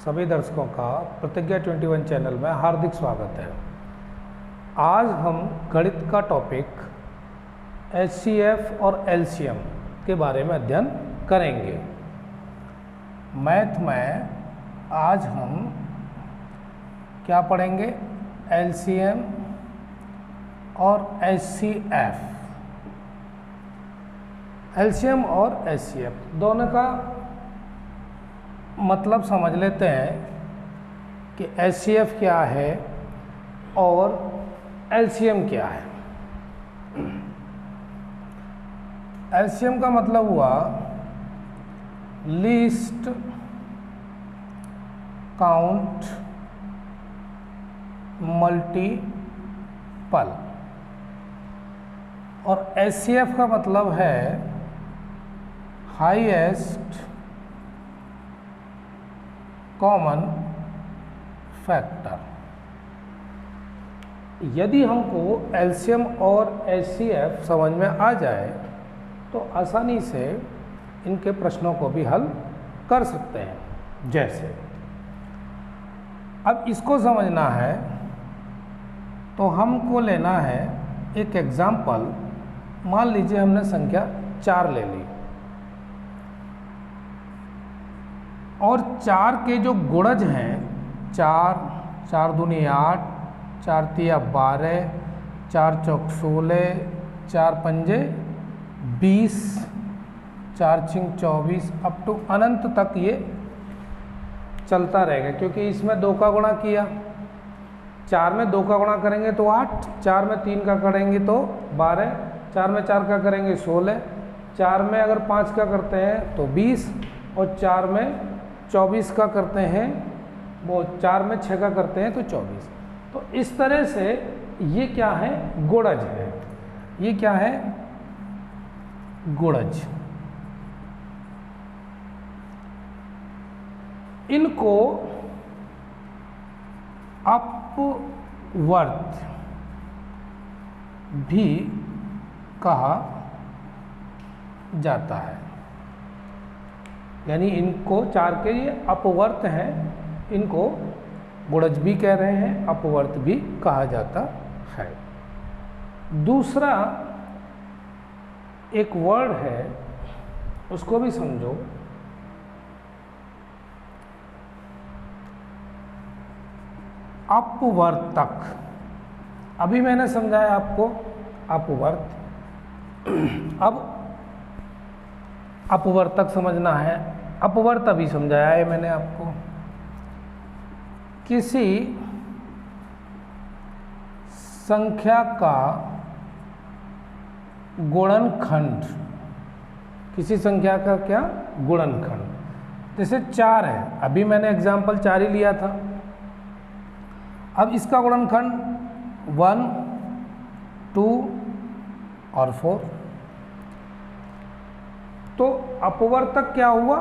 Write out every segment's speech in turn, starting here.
सभी दर्शकों का प्रतिज्ञा 21 चैनल में हार्दिक स्वागत है। आज हम गणित का टॉपिक HCF और LCM के बारे में अध्ययन करेंगे। मैथ में आज हम क्या पढ़ेंगे? LCM और HCF। LCM और HCF दोनों का मतलब समझ लेते हैं कि HCF क्या है और LCM क्या है। LCM का मतलब हुआ लीस्ट काउंट मल्टीपल और HCF का मतलब है हाईएस्ट कॉमन फैक्टर। यदि हमको LCM और HCF समझ में आ जाए तो आसानी से इनके प्रश्नों को भी हल कर सकते हैं। जैसे अब इसको समझना है तो हमको लेना है एक एग्जाम्पल। मान लीजिए हमने संख्या 4 ले ली और 4 के जो गुणज हैं 4, 4 दूनी 8, 4 तिया 12, 4 चौक 16, 4 पंजे 20, 4 छिंग 24 अप टू अनंत तक ये चलता रहेगा, क्योंकि इसमें 2 का गुणा किया। 4 में 2 का गुणा करेंगे तो 8, 4 में 3 का करेंगे तो 12, 4 में 4 का करेंगे 16, 4 में अगर 5 का करते हैं तो 20 और 4 में 24 का करते हैं, वो 4 में 6 का करते हैं तो 24। तो इस तरह से ये क्या है? गुणज है। ये क्या है? गुणज। इनको अपवर्त भी कहा जाता है, यानी इनको 4 के ये अपवर्त हैं, इनको गुणज भी कह रहे हैं, अपवर्त भी कहा जाता है। दूसरा एक वर्ड है, उसको भी समझो। अपवर्तक। अभी मैंने समझाया आपको अपवर्त, अब अपवर्तक समझना है। अपवर्त अभी समझाया है मैंने आपको। किसी संख्या का गुणनखंड, किसी संख्या का क्या? गुणनखंड। जैसे 4 है, अभी मैंने एग्जाम्पल 4 ही लिया था। अब इसका गुणनखंड 1, 2 और 4। तो अपवर्तक क्या हुआ?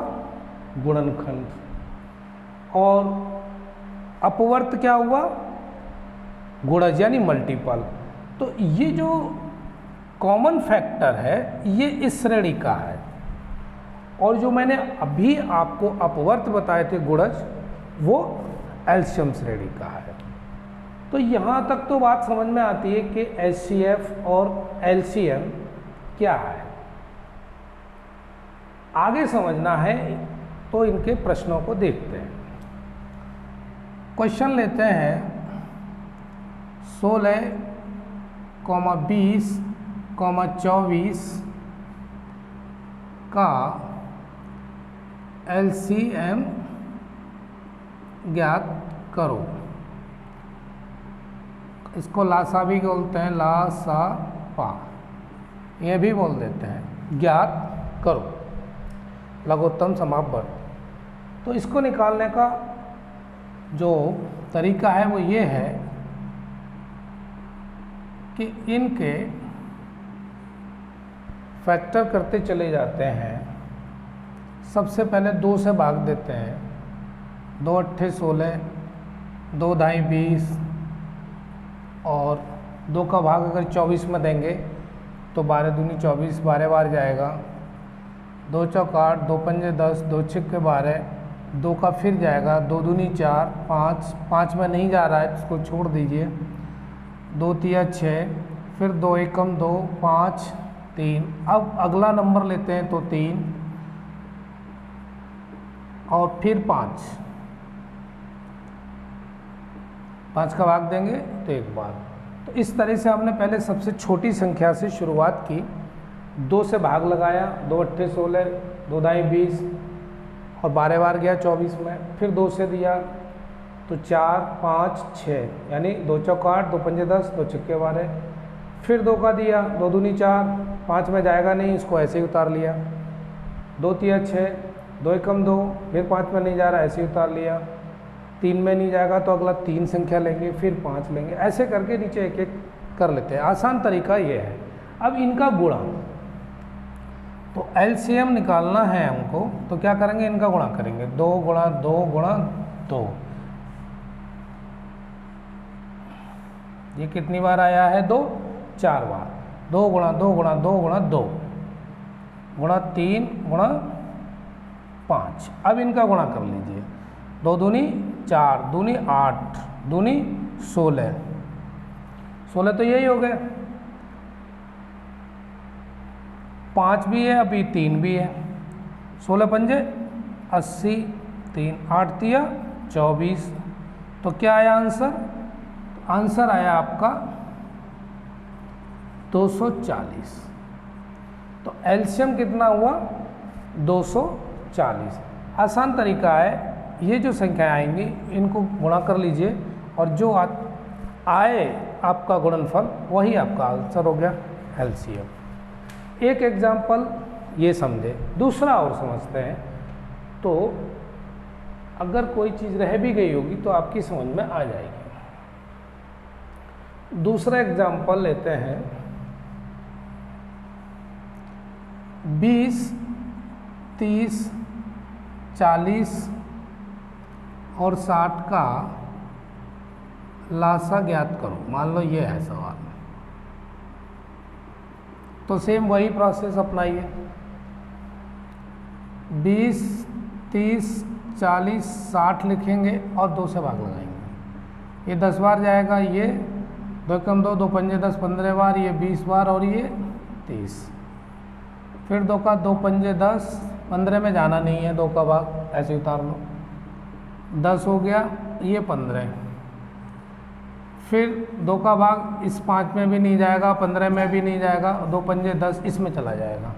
गुणनखंड। और अपवर्त क्या हुआ? गुणज यानी मल्टीपल। तो ये जो कॉमन फैक्टर है ये इस श्रेणी का है, और जो मैंने अभी आपको अपवर्त बताए थे गुणज, वो LCM श्रेणी का है। तो यहाँ तक तो बात समझ में आती है कि HCF और LCM क्या है। आगे समझना है तो इनके प्रश्नों को देखते हैं। क्वेश्चन लेते हैं 16, 20, 24 का LCM ज्ञात करो। इसको लासा भी बोलते हैं, लासापा, ये भी बोल देते हैं। ज्ञात करो लघुत्तम समाप्त वर्ग। तो इसको निकालने का जो तरीका है वो ये है कि इनके फैक्टर करते चले जाते हैं। सबसे पहले 2 से भाग देते हैं। 2 अट्ठे 16, 2 ढाई 20 और 2 का भाग अगर 24 में देंगे तो 12 दूनी 24, 12 बार जाएगा। 2 चौक 8, 2 पंजे 10, 2 छिक्के 12, 2 का फिर जाएगा, 2 दूनी 4, 5, 5 में नहीं जा रहा है, इसको छोड़ दीजिए, 2 तिया 6, फिर 2 एकम 2, 5, 3। अब अगला नंबर लेते हैं तो 3 और फिर 5, 5 का भाग देंगे तो 1 बार। तो इस तरह से हमने पहले सबसे छोटी संख्या से शुरुआत की, 2 से भाग लगाया, 2 अट्ठे 16, 2 दाई 20 और 12 बार गया 24 में। फिर 2 से दिया तो 4, 5, 6, यानी 2 चौक 8, 2 पंजे 10, 2 छक्के 12। फिर 2 का दिया, 2 दूनी 4, 5 में जाएगा नहीं, इसको ऐसे ही उतार लिया, 2 तिया 6, 2 एकम 2, फिर 5 में नहीं जा रहा, ऐसे ही उतार लिया, 3 में नहीं जाएगा तो अगला 3 संख्या लेंगे, फिर 5 लेंगे, ऐसे करके नीचे एक एक कर लेते हैं। आसान तरीका ये है। अब इनका गुणा, तो एलसीएम निकालना है हमको, तो क्या करेंगे, इनका गुणा करेंगे, 2 गुणा 2 गुणा 2। ये कितनी बार आया है, 2, 4 बार। 2 गुणा 2 गुणा 2 गुणा 2 गुणा 3 गुणा 5। अब इनका गुणा कर लीजिए, 2 दूनी 4, दूनी 8, दूनी 16, 16 तो यही हो गए, 5 भी है, अभी 3 भी है, 16 पंजे 80, 3 8 तिया 24। तो क्या आया आंसर, आंसर आया आपका 240। तो एलसीएम कितना हुआ, 240। आसान तरीका है, ये जो संख्याएं आएंगी इनको गुणा कर लीजिए और जो आए आपका गुणनफल वही आपका आंसर हो गया एलसीएम। एक एग्जाम्पल ये समझे, दूसरा और समझते हैं। तो अगर कोई चीज़ रह भी गई होगी तो आपकी समझ में आ जाएगी। दूसरा एग्जाम्पल लेते हैं, 20, 30, 40 और 60 का लासा ज्ञात करो। मान लो ये है सवाल, तो सेम वही प्रोसेस अपनाइए। 20, 30, 40, 60 लिखेंगे और 2 से भाग लगाएंगे। ये 10 बार जाएगा, ये 2 कम 2, 2 पंजे 10, 15 बार, ये 20 बार और ये 30। फिर 2 का 2 पंजे 10, 15 में जाना नहीं है, 2 का भाग ऐसे उतार लो, 10 हो गया, ये 15। फिर 2 का भाग इस 5 में भी नहीं जाएगा, 15 में भी नहीं जाएगा, 2 पंजे 10 इसमें चला जाएगा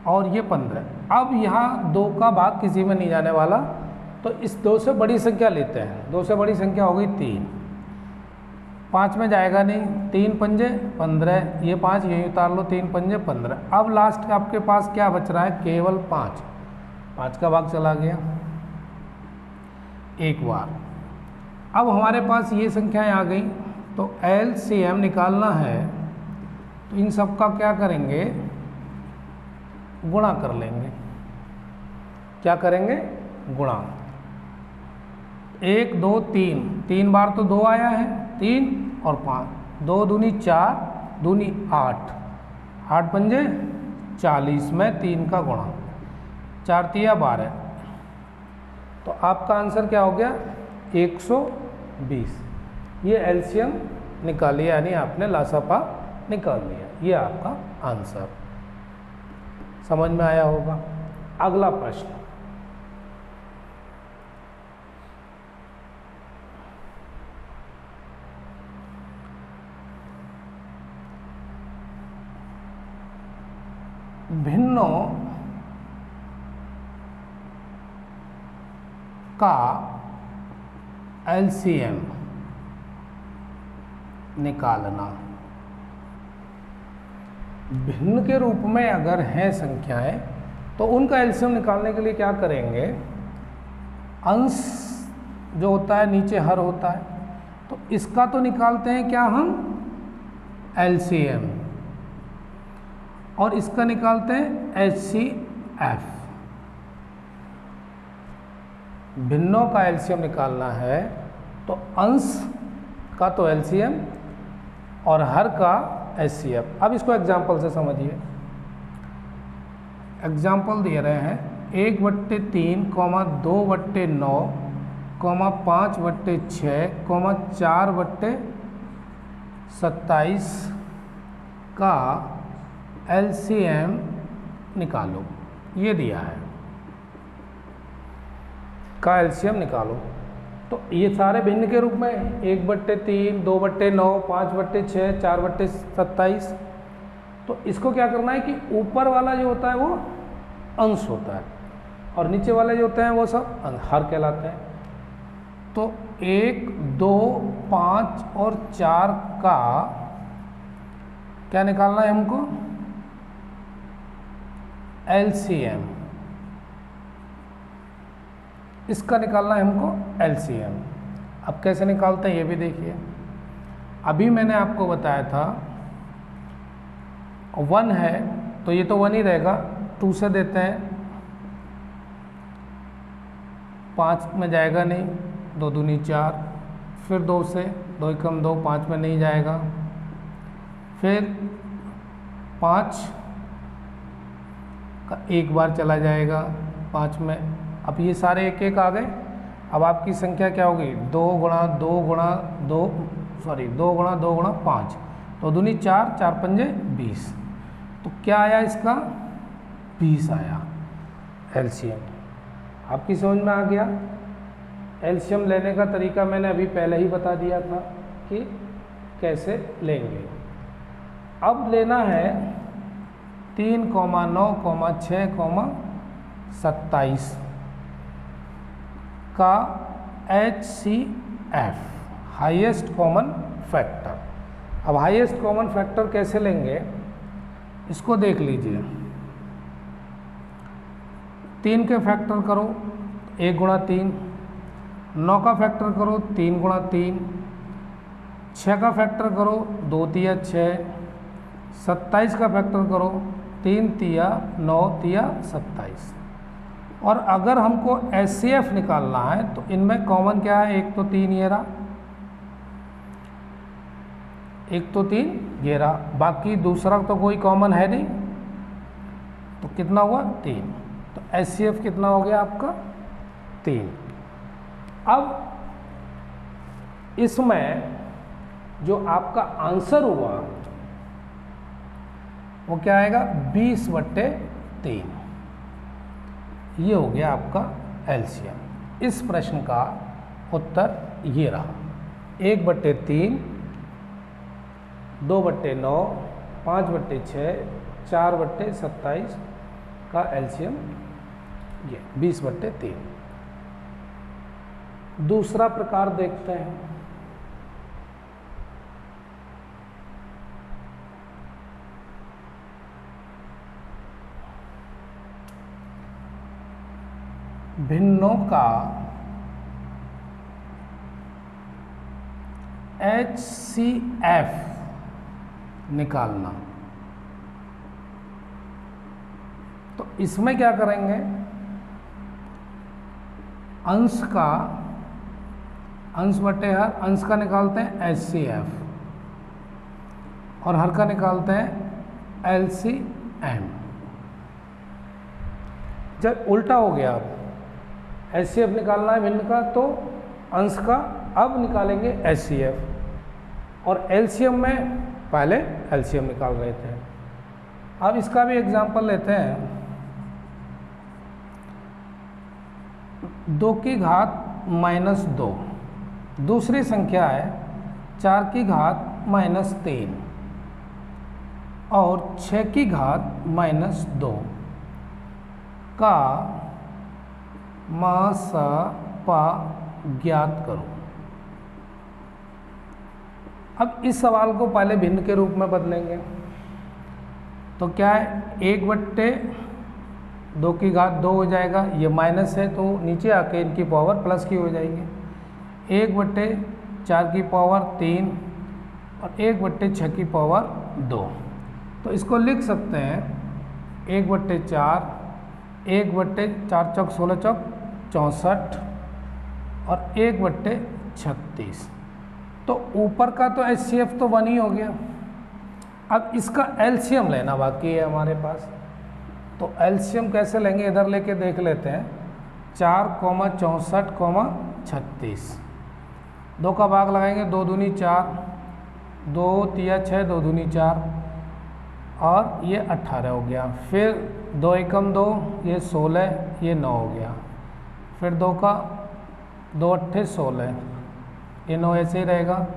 और ये 15। अब यहाँ 2 का भाग किसी में नहीं जाने वाला, तो इस 2 से बड़ी संख्या लेते हैं। 2 से बड़ी संख्या हो गई 3, 5 में जाएगा नहीं, 3 पंजे 15, ये 5 यही उतार लो, 3 पंजे 15। अब लास्ट आपके पास क्या बच रहा है, केवल 5। 5 का भाग चला गया एक बार। अब हमारे पास ये संख्याएं आ गई, तो एलसीएम निकालना है, तो इन सब का क्या करेंगे, गुणा कर लेंगे। क्या करेंगे, गुणा। 1 2 3, 3 बार तो 2 आया है, 3 और 5, 2 दूनी 4, दूनी 8, 8 पंजे 40 में 3 का गुणा, 4 तिया 12। तो आपका आंसर क्या हो गया, 120। ये एलसीएम निकाल लिया, यानी आपने लासापा निकाल लिया। ये आपका आंसर समझ में आया होगा। अगला प्रश्न, भिन्नों का एलसीएम निकालना। भिन्न के रूप में अगर हैं संख्याएं, तो उनका एलसीएम निकालने के लिए क्या करेंगे, अंश जो होता है नीचे हर होता है, तो इसका तो निकालते हैं क्या हम, एलसीएम, और इसका निकालते हैं एचसीएफ। भिन्नों का एलसीएम निकालना है तो अंश का तो एलसीएम और हर का एचसीएफ। अब इसको एग्जाम्पल से समझिए। एग्जाम्पल दे रहे हैं 1/3, 2/9, 5/6, 4/27 का LCM निकालो। ये दिया है, का LCM निकालो। तो ये सारे भिन्न के रूप में 1/3, 2/9, 5/6, 4/27। तो इसको क्या करना है कि ऊपर वाला जो होता है वो अंश होता है और नीचे वाले जो होते हैं वो सब हर कहलाते हैं। तो 1, 2, 5 और 4 का क्या निकालना है हमको? LCM। इसका निकालना है हमको LCM। अब कैसे निकालते हैं ये भी देखिए। अभी मैंने आपको बताया था 1 है तो ये तो 1 ही रहेगा। 2 से देते हैं, 5 में जाएगा नहीं, 2 दूनी 4। फिर 2 से, 2 कम 2, 5 में नहीं जाएगा। फिर 5 का एक बार चला जाएगा 5 में। अब ये सारे एक एक आ गए। अब आपकी संख्या क्या होगी? 2 गुणा 2 गुणा 2 गुणा 5, तो दूनी 4, 4 पंजे 20। तो क्या आया इसका? 20 आया LCM। आपकी समझ में आ गया? LCM लेने का तरीका मैंने अभी पहले ही बता दिया था कि कैसे लेंगे। अब लेना है 3, 9, 6, 27 का HCF, हाईएस्ट कॉमन फैक्टर। अब हाईएस्ट कॉमन फैक्टर कैसे लेंगे इसको देख लीजिए। 3 के फैक्टर करो 1 गुणा 3, 9 का फैक्टर करो 3 गुणा 3, 6 का फैक्टर करो 2 तिया 6, 27 का फैक्टर करो 3 तिया 9 तिया 27। और अगर हमको HCF निकालना है तो इनमें कॉमन क्या है? एक तो 3 ये रहा, एक तो 3 ये रहा, बाकी दूसरा तो कोई कॉमन है नहीं। तो कितना हुआ? 3। तो HCF कितना हो गया आपका? 3। अब इसमें जो आपका आंसर हुआ वो क्या आएगा? 20/3। ये हो गया आपका LCM। इस प्रश्न का उत्तर ये रहा, 1/3, 2/9, 5/6, 4/27 का LCM ये 20/3। दूसरा प्रकार देखते हैं। भिन्नों का HCF निकालना। तो इसमें क्या करेंगे? अंश का, अंश बटे हर, अंश का निकालते हैं HCF और हर का निकालते हैं LCM। जब उल्टा हो गया, अब HCF निकालना है भिन्न का तो अंश का अब निकालेंगे HCF और LCM में पहले LCM निकाल रहे थे। अब इसका भी एग्जांपल लेते हैं। 2 की घात -2 दूसरी संख्या है 4 की घात -3 और 6 की घात -2 का मासपा ज्ञात करो। अब इस सवाल को पहले भिन्न के रूप में बदलेंगे। तो क्या है? 1/2 की घात 2 हो जाएगा, ये माइनस है तो नीचे आके इनकी पावर प्लस की हो जाएगी। 1/4 की पावर 3 और 1/6 की पावर 2। तो इसको लिख सकते हैं 1/4, 1/4 चौक 16 चौक 64 और 1/36। तो ऊपर का तो HCF तो 1 ही हो गया। अब इसका LCM लेना बाकी है हमारे पास। तो एलसीएम कैसे लेंगे, इधर लेके देख लेते हैं। 4, 64, 36, 2 का भाग लगाएंगे, 2 दूनी 4, 2 तिया 6, 2 दूनी 4, और ये 18 हो गया। फिर 2 एकम 2, ये 16, ये 9 हो गया। फिर 2 का 2 अट्ठे 16, ये 9 ऐसे ही रहेगा।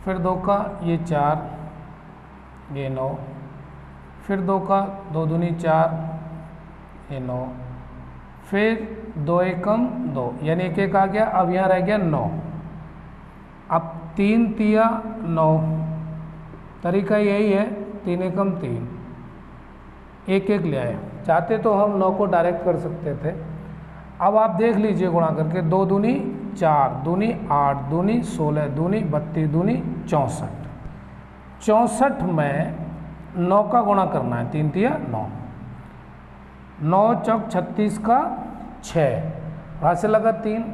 फिर 2 का ये 4, ये 9, फिर 2 का 2 दूनी 4, ये 9, फिर 2 एकम 2, यानी 1 1 आ गया। अब यहाँ रह गया 9। अब 3 तिया 9, तरीका यही है, 3 एकम 3, 1 1 ले आए। चाहते तो हम 9 को डायरेक्ट कर सकते थे। अब आप देख लीजिए गुणा करके, 2 दूनी 4, दूनी 8, दूनी 16, दूनी 32, दूनी 64। 64 में 9 का गुणा करना है, 3 तिया 9, 9 चौक 36 का 6, वहाँ से लगा 3,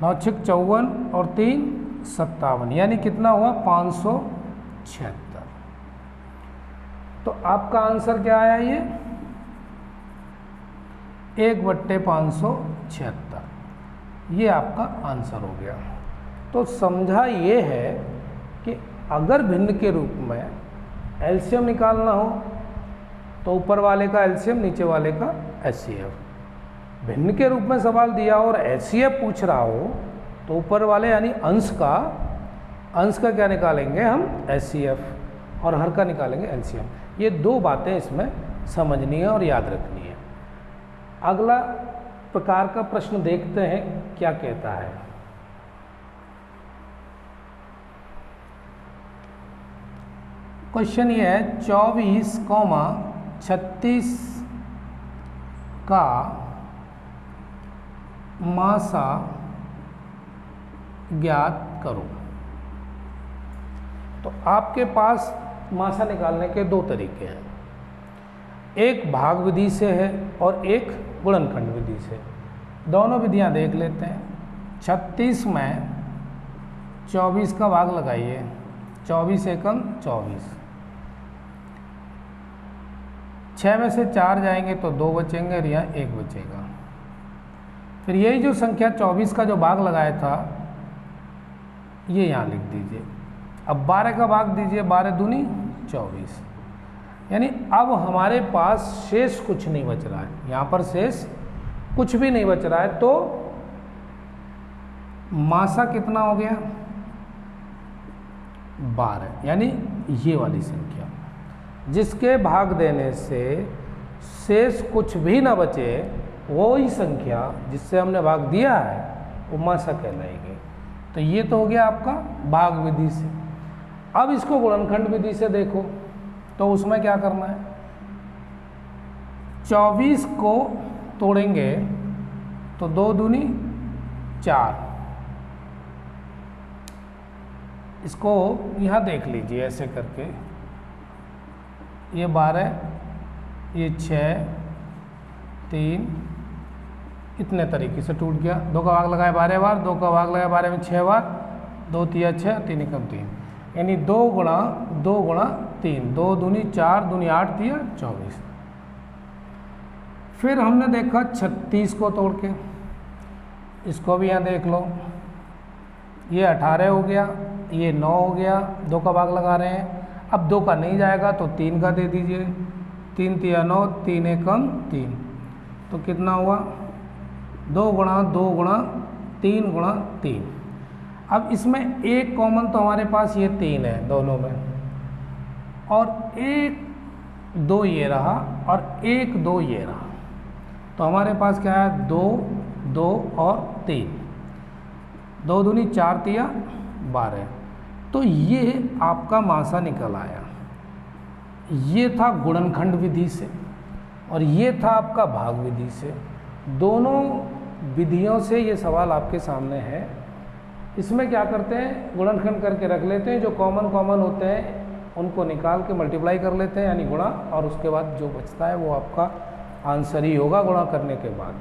9 6 54 और 3 57, यानी कितना हुआ 576। तो आपका आंसर क्या आया, ये 1/576, ये आपका आंसर हो गया। तो समझा ये है कि अगर भिन्न के रूप में एलसीएम निकालना हो तो ऊपर वाले का एलसीएम, नीचे वाले का एचसीएफ। भिन्न के रूप में सवाल दिया और एचसीएफ पूछ रहा हो तो ऊपर वाले यानी अंश का क्या निकालेंगे हम, एचसीएफ, और हर का निकालेंगे एलसीएम। ये 2 बातें इसमें समझनी है और याद रखनी है। अगला प्रकार का प्रश्न देखते हैं क्या कहता है। क्वेश्चन ये है, 24, 36 का मासा ज्ञात करो। तो आपके पास मासा निकालने के 2 तरीके हैं, एक भाग विधि से है और एक गुणनखंड विधि से। दोनों विधियां देख लेते हैं। 36 में 24 का भाग लगाइए, 24 एकम 24, 6 में से 4 जाएंगे तो 2 बचेंगे और यहाँ 1 बचेगा। फिर यही जो संख्या 24 का जो भाग लगाया था ये यहाँ लिख दीजिए। अब 12 का भाग दीजिए, 12 दूनी 24, यानी अब हमारे पास शेष कुछ नहीं बच रहा है, यहाँ पर शेष कुछ भी नहीं बच रहा है। तो मासा कितना हो गया, 12, यानी ये वाली संख्या जिसके भाग देने से शेष कुछ भी ना बचे, वो ही संख्या जिससे हमने भाग दिया है वो मासा कहलाएगी। तो ये तो हो गया आपका भाग विधि से। अब इसको गुणनखंड विधि से देखो तो उसमें क्या करना है, 24 को तोड़ेंगे तो 2 दूनी 4, इसको यहाँ देख लीजिए ऐसे करके, ये 12, ये 6, 3, इतने तरीके से टूट गया। 2 का भाग लगाए 12 बार, 2 का भाग लगाए 12 में 6 बार, 2 तिया 6, 3 एकम 3, यानी 2 गुणा 3, 2 दूनी 4, दूनी 8, तिया 24। फिर हमने देखा 36 को तोड़ के, इसको भी यहाँ देख लो, ये 18 हो गया, ये 9 हो गया, 2 का भाग लगा रहे हैं। अब 2 का नहीं जाएगा तो 3 का दे दीजिए, 3 तिया 9, 3 एकम 3, तो कितना हुआ 2 गुणा 2 गुणा 3 गुणा 3। अब इसमें एक कॉमन तो हमारे पास ये 3 है दोनों में, और 1 2 ये रहा और 1 2 ये रहा, तो हमारे पास क्या है 2 2 और 3, 2 दूनी 4 तिया 12। तो ये आपका मासा निकल आया। ये था गुणनखंड विधि से और ये था आपका भाग विधि से। दोनों विधियों से ये सवाल आपके सामने है। इसमें क्या करते हैं, गुणनखंड करके रख लेते हैं, जो कॉमन होते हैं उनको निकाल के मल्टीप्लाई कर लेते हैं यानी गुणा, और उसके बाद जो बचता है वो आपका आंसर ही होगा गुणा करने के बाद।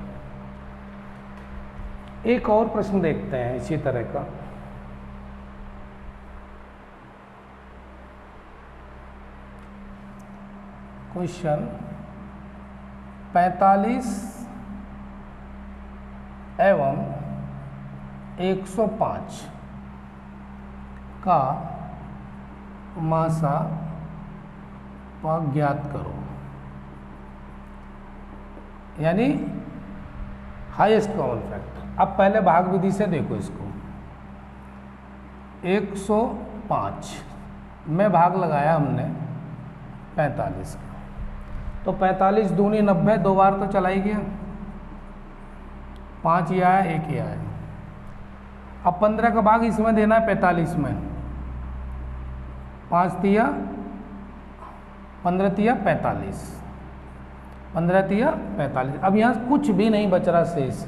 एक और प्रश्न देखते हैं इसी तरह का। क्वेश्चन 45 एवं 105 का मासा ज्ञात करो, यानी हाईएस्ट कॉमन फैक्टर। अब पहले भाग विधि से देखो इसको। 105 में भाग लगाया हमने 45 का, तो 45 दूनी 90, 2 बार तो चला ही गया, 5 ही आया, 1 ही आया। अब 15 का भाग इसमें देना है 45 में, 5 तिया 15 तिया 45, 15 तिया 45। अब यहाँ कुछ भी नहीं बच रहा शेष,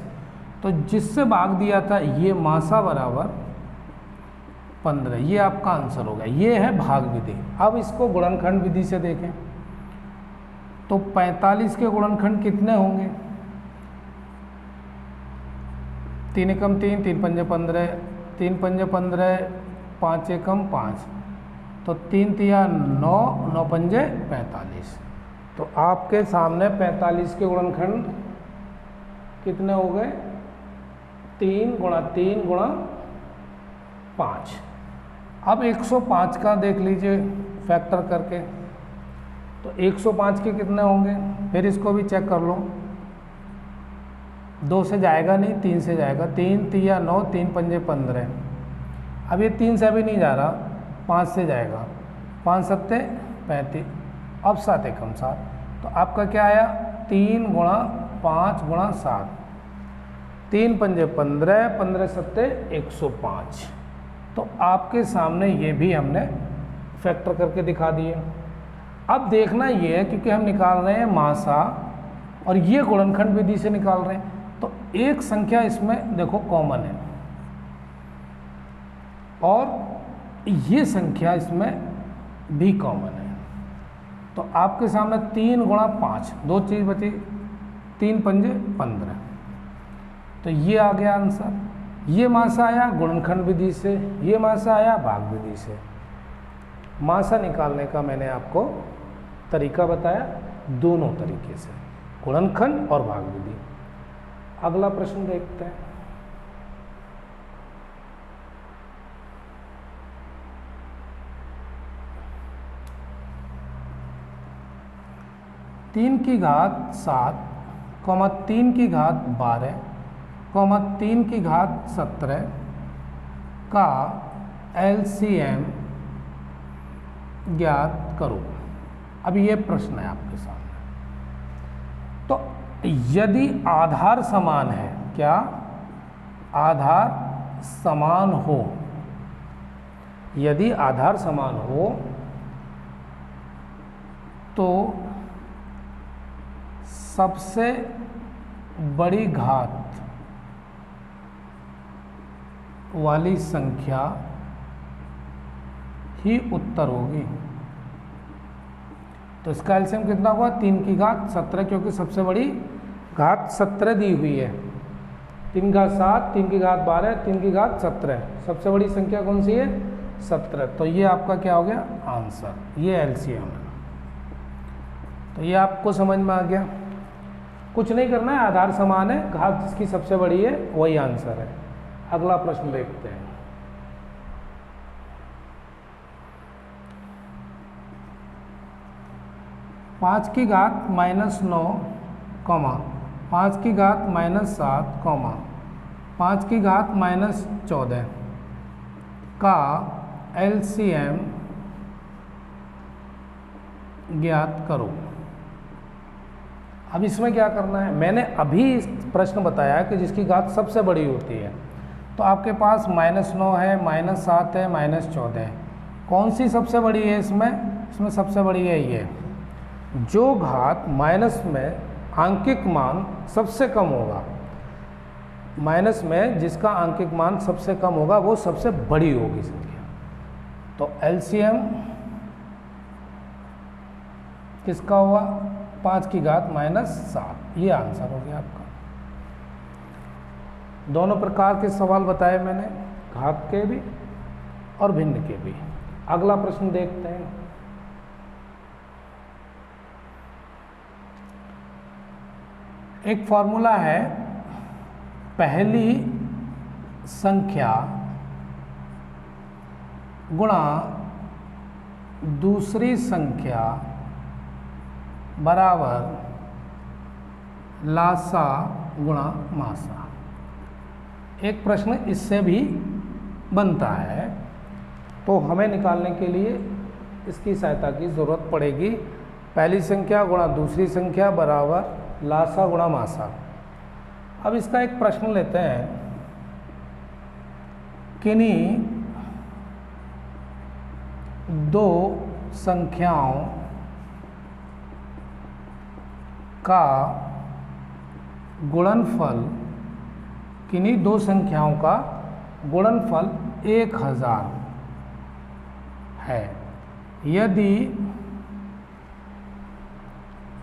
तो जिससे भाग दिया था ये मासा बराबर 15, ये आपका आंसर होगा। ये है भाग विधि। अब इसको गुणनखंड विधि से देखें तो 45 के गुणनखंड कितने होंगे? 3 एकम 3, 3 पंजे 15, 3 पंजे 15, 5 एकम 5, तो 3 तिया 9, 9 पंजे 45। तो आपके सामने 45 के गुणनखंड कितने हो गए? 3 गुणा 3 गुणा 5। अब 105 का देख लीजिए फैक्टर करके, तो 105 के कितने होंगे? फिर इसको भी चेक कर लो, 2 से जाएगा नहीं, 3 से जाएगा। 3 तिया 9, 3 पंजे 15। अब ये 3 से भी नहीं जा रहा, 5 से जाएगा, 5 सत्ते 35, अब 7 एकम 7। तो आपका क्या आया? 3 गुणा 5 गुणा 7, 3 पंजे 15, 15 सत्ते 105। तो आपके सामने ये भी हमने फैक्टर करके दिखा दिए। अब देखना ये है, क्योंकि हम निकाल रहे हैं मासा और ये गुणनखंड विधि से निकाल रहे हैं, तो एक संख्या इसमें देखो कॉमन है और ये संख्या इसमें भी कॉमन है। तो आपके सामने 3 गुणा 5, 2 चीज बची, 3 पंजे 15, तो ये आ गया आंसर। ये मासा आया गुणनखंड विधि से, ये मासा आया भाग विधि से। मासा निकालने का मैंने आपको तरीका बताया, दोनों तरीके से, गुणनखंड और भाग विधि। अगला प्रश्न देखते हैं। तीन की घात 7, 3 की घात 12, 3 की घात 17 का LCM ज्ञात करो। अब ये प्रश्न है आपके सामने। तो यदि आधार समान है, क्या आधार समान हो, यदि आधार समान हो तो सबसे बड़ी घात वाली संख्या ही उत्तर होगी। तो इसका एलसीएम कितना हुआ? 3 की घात 17, क्योंकि सबसे बड़ी घात 17 दी हुई है। 3 की घात 7, 3 की घात 12, 3 की घात 17, सबसे बड़ी संख्या कौन सी है? 17। तो ये आपका क्या हो गया? आंसर, ये एलसीएम है। तो ये आपको समझ में आ गया। कुछ नहीं करना है, आधार समान है, घात जिसकी सबसे बड़ी है वही आंसर है। अगला प्रश्न देखते हैं। पाँच की घात -9, 5 की घात -7, 5 की घात -14 का एलसीएम ज्ञात करो। अब इसमें क्या करना है? मैंने अभी प्रश्न बताया कि जिसकी घात सबसे बड़ी होती है, तो आपके पास -9 है, -7 है, -14 है। कौन सी सबसे बड़ी है इसमें? इसमें सबसे बड़ी है ये। जो घात माइनस में आंकिक मान सबसे कम होगा, माइनस में जिसका आंकिक मान सबसे कम होगा वो सबसे बड़ी होगी संख्या। तो एलसीएम किसका हुआ? 5 की घात -7। ये आंसर हो गया आपका। दोनों प्रकार के सवाल बताए मैंने, घात के भी और भिन्न के भी। अगला प्रश्न देखते हैं। एक फॉर्मूला है, पहली संख्या गुणा दूसरी संख्या बराबर लासा गुणा मासा। एक प्रश्न इससे भी बनता है, तो हमें निकालने के लिए इसकी सहायता की ज़रूरत पड़ेगी। पहली संख्या गुणा दूसरी संख्या बराबर लासा गुणा मासा। अब इसका एक प्रश्न लेते हैं, किन्हीं दो संख्याओं का गुणनफल, किन्हीं दो संख्याओं का गुणनफल 1000 है यदि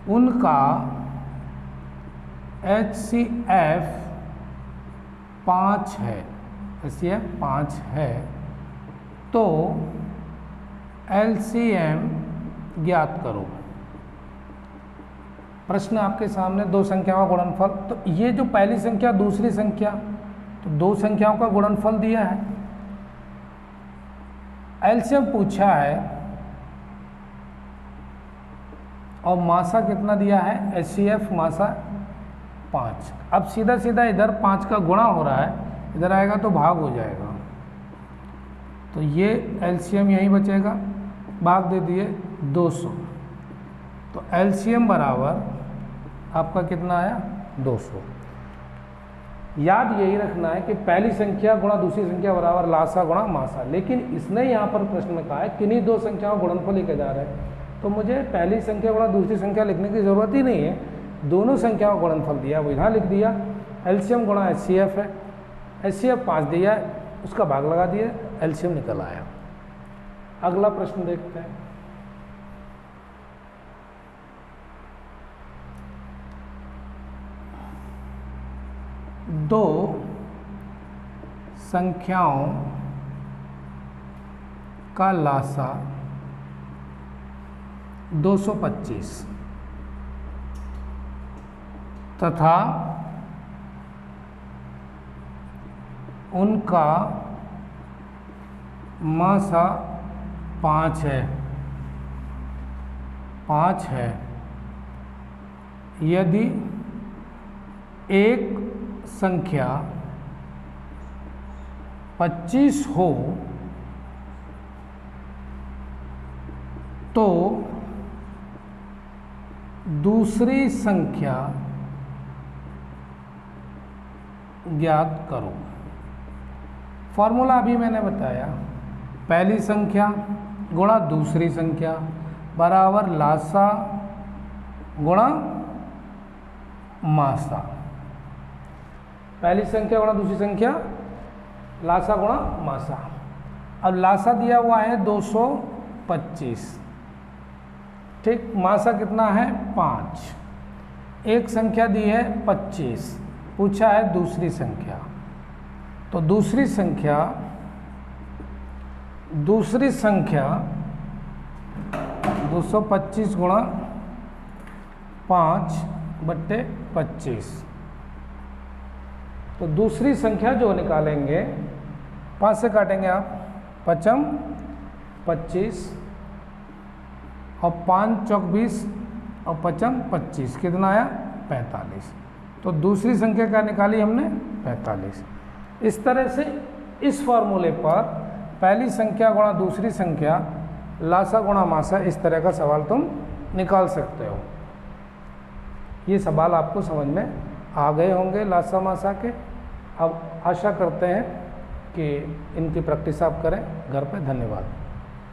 उनका HCF 5 है, HCF 5 है, तो LCM ज्ञात करो। प्रश्न आपके सामने, दो संख्याओं का गुणनफल, तो ये जो पहली संख्या दूसरी संख्या, तो दो संख्याओं का गुणनफल दिया है, LCM पूछा है, और मासा कितना दिया है, HCF मासा 5। अब सीधा सीधा इधर 5 का गुणा हो रहा है, इधर आएगा तो भाग हो जाएगा, तो ये LCM यहीं बचेगा, भाग दे दिए 200, तो LCM बराबर आपका कितना आया 200। याद यही रखना है कि पहली संख्या गुणा दूसरी संख्या बराबर लासा गुणा मासा, लेकिन इसने यहाँ पर प्रश्न में कहा है किन्हीं दो संख्याओं गुणनफल लिखा जा रहा है, तो मुझे पहली संख्या गुणा दूसरी संख्या लिखने की ज़रूरत ही नहीं है, दोनों संख्याओं का गुणनफल दिया वो यहाँ लिख दिया। LCM गुणा HCF है, HCF 5 दिया है, उसका भाग लगा दिया, LCM निकल आया। अगला प्रश्न देखते हैं। दो संख्याओं का लासा 225 तथा उनका मासा 5 है यदि एक संख्या 25 हो तो दूसरी संख्या ज्ञात करो। फॉर्मूला अभी मैंने बताया, पहली संख्या गुणा दूसरी संख्या बराबर लासा गुणा मासा। पहली संख्या गुणा दूसरी संख्या लासा गुणा मासा। अब लासा दिया हुआ है 225, ठीक, मासा कितना है 5। एक संख्या दी है 25, पूछा है दूसरी संख्या, तो दूसरी संख्या 225 गुणा 5/25, तो दूसरी संख्या जो निकालेंगे 5 से काटेंगे आप, 5 25 और 5 चौक 20 और 5 25, कितना आया 45। तो दूसरी संख्या क्या निकाली हमने 45। इस तरह से इस फॉर्मूले पर पहली संख्या गुणा दूसरी संख्या लासा गुणा मासा, इस तरह का सवाल तुम निकाल सकते हो। ये सवाल आपको समझ में आ गए होंगे लासा मासा के। अब आशा करते हैं कि इनकी प्रैक्टिस आप करें घर पे। धन्यवाद।